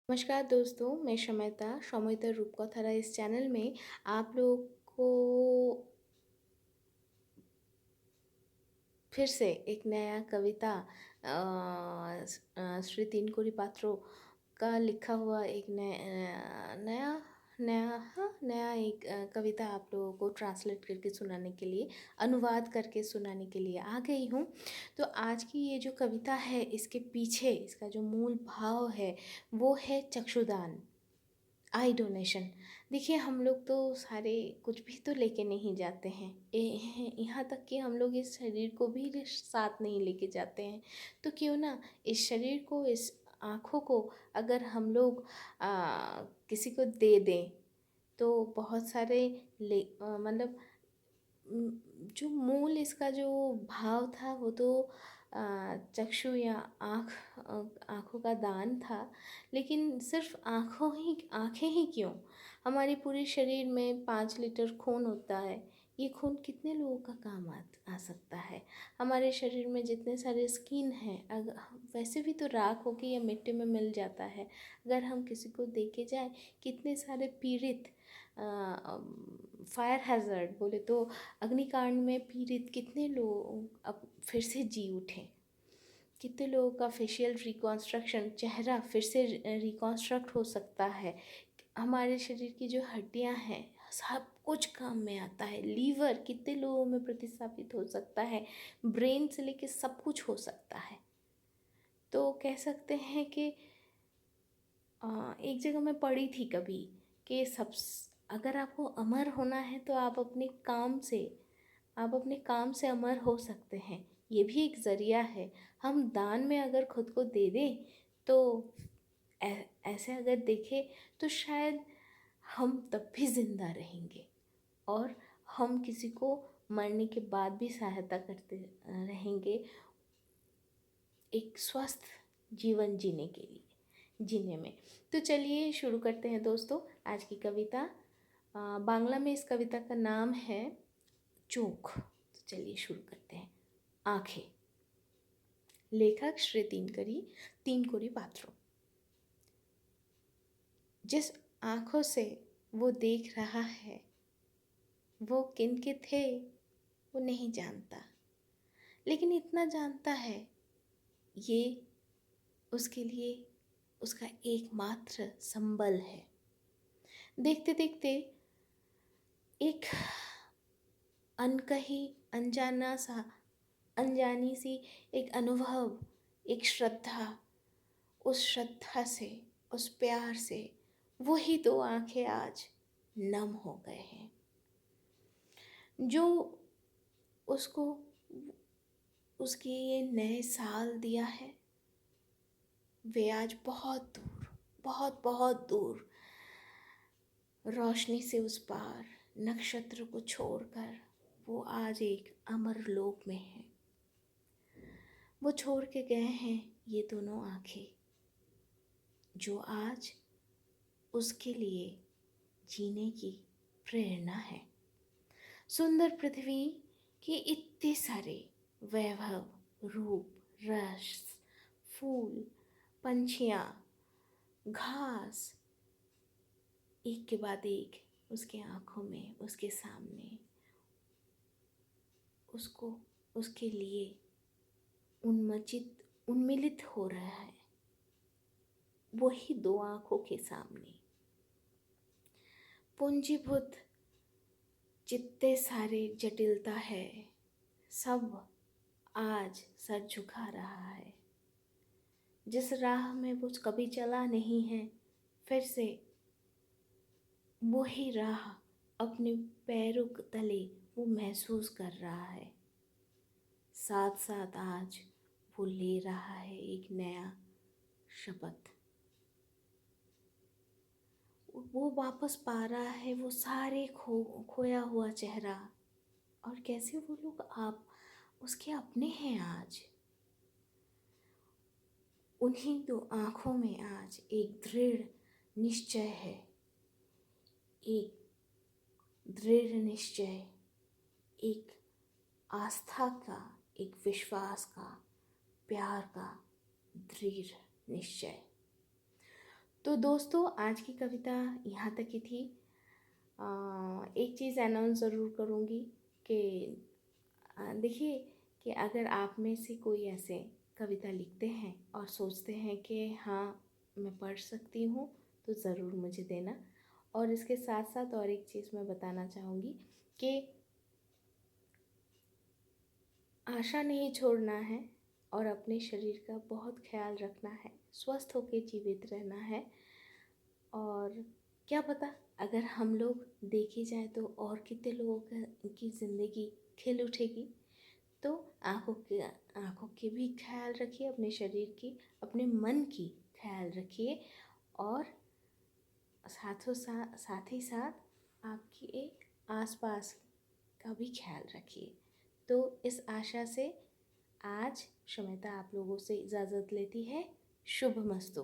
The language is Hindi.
नमस्कार दोस्तों, मैं शमयता रूपकथारा इस चैनल में आप लोग को फिर से एक नया कविता श्री तीन कोरी पात्रों का लिखा हुआ एक नया नया हाँ नया एक कविता आप लोगों को ट्रांसलेट करके सुनाने के लिए, अनुवाद करके सुनाने के लिए आ गई हूँ। तो आज की ये जो कविता है, इसके पीछे इसका जो मूल भाव है वो है चक्षुदान, आई डोनेशन। देखिए, हम लोग तो सारे कुछ भी तो लेके नहीं जाते हैं, यहाँ तक कि हम लोग इस शरीर को भी साथ नहीं लेके जाते हैं। तो क्यों ना इस शरीर को, इस आँखों को अगर हम लोग किसी को दे दें, तो बहुत सारे मतलब जो मूल इसका जो भाव था वो तो चक्षु या आँखों का दान था। लेकिन सिर्फ आँखें ही क्यों, हमारे पूरे शरीर में 5 लीटर खून होता है। ये खून कितने लोगों का काम आ सकता है। हमारे शरीर में जितने सारे स्किन हैं, अगर वैसे भी तो राख होके या मिट्टी में मिल जाता है। अगर हम किसी को दे के जाए, कितने सारे पीड़ित, फायर हैज़र्ड बोले तो अग्निकांड में पीड़ित कितने लोग अब फिर से जी उठे। कितने लोगों का फेशियल रिकॉन्स्ट्रक्शन, चेहरा फिर से रिकॉन्स्ट्रक्ट हो सकता है। हमारे शरीर की जो हड्डियां हैं, सब कुछ काम में आता है। लीवर कितने लोगों में प्रतिस्थापित हो सकता है। ब्रेन से लेके सब कुछ हो सकता है। तो कह सकते हैं कि एक जगह मैं पढ़ी थी कभी कि सब, अगर आपको अमर होना है तो आप अपने काम से अमर हो सकते हैं। ये भी एक ज़रिया है। हम दान में अगर खुद को दे दें तो ऐसे अगर देखें तो शायद हम तब भी ज़िंदा रहेंगे, और हम किसी को मरने के बाद भी सहायता करते रहेंगे एक स्वस्थ जीवन जीने में। तो चलिए शुरू करते हैं दोस्तों आज की कविता। बांग्ला में इस कविता का नाम है चोख। तो चलिए शुरू करते हैं। आंखें। लेखक श्री तीन कोरी पात्रों। जिस आंखों से वो देख रहा है, वो किन के थे वो नहीं जानता, लेकिन इतना जानता है, ये उसके लिए उसका एकमात्र संबल है। देखते देखते एक अनकही अनजानी सी एक अनुभव, एक श्रद्धा, उस श्रद्धा से, उस प्यार से वही दो आंखें आज नम हो गए हैं। जो उसको उसके ये नए साल दिया है, वे आज बहुत दूर, बहुत बहुत दूर, रोशनी से उस पार, नक्षत्र को छोड़कर वो आज एक अमर लोक में है। वो छोड़ के गए हैं ये दोनों आंखें, जो आज उसके लिए जीने की प्रेरणा है। सुंदर पृथ्वी के इतने सारे वैभव, रूप, रस, फूल, पंछियाँ, घास, एक के बाद एक उसके आँखों में, उसके सामने, उसको, उसके लिए उन्मिलित हो रहा है। वही दो आँखों के सामने पूंजीभूत जितने सारे जटिलता है, सब आज सर झुका रहा है। जिस राह में वो कभी चला नहीं है, फिर से वही राह अपने पैरों के तले वो महसूस कर रहा है। साथ साथ आज वो ले रहा है एक नया शपथ। वो वापस पा रहा है वो सारे खोया हुआ चेहरा, और कैसे वो लोग आप उसके अपने हैं आज। उन्हीं दो आँखों में आज एक दृढ़ निश्चय है, एक दृढ़ निश्चय, एक आस्था का, एक विश्वास का, प्यार का दृढ़ निश्चय। तो दोस्तों आज की कविता यहाँ तक ही थी। एक चीज़ अनाउंस ज़रूर करूँगी कि देखिए कि अगर आप में से कोई ऐसे कविता लिखते हैं और सोचते हैं कि हाँ मैं पढ़ सकती हूँ, तो ज़रूर मुझे देना। और इसके साथ साथ और एक चीज़ मैं बताना चाहूँगी कि आशा नहीं छोड़ना है और अपने शरीर का बहुत ख्याल रखना है, स्वस्थ होकर जीवित रहना है। और क्या पता अगर हम लोग देखे जाए तो और कितने लोगों की ज़िंदगी खिल उठेगी। तो आँखों की भी ख्याल रखिए, अपने शरीर की, अपने मन की ख्याल रखिए और साथ ही साथ आपके आसपास का भी ख्याल रखिए। तो इस आशा से आज शमिता आप लोगों से इजाज़त लेती है। शुभ मस्तु।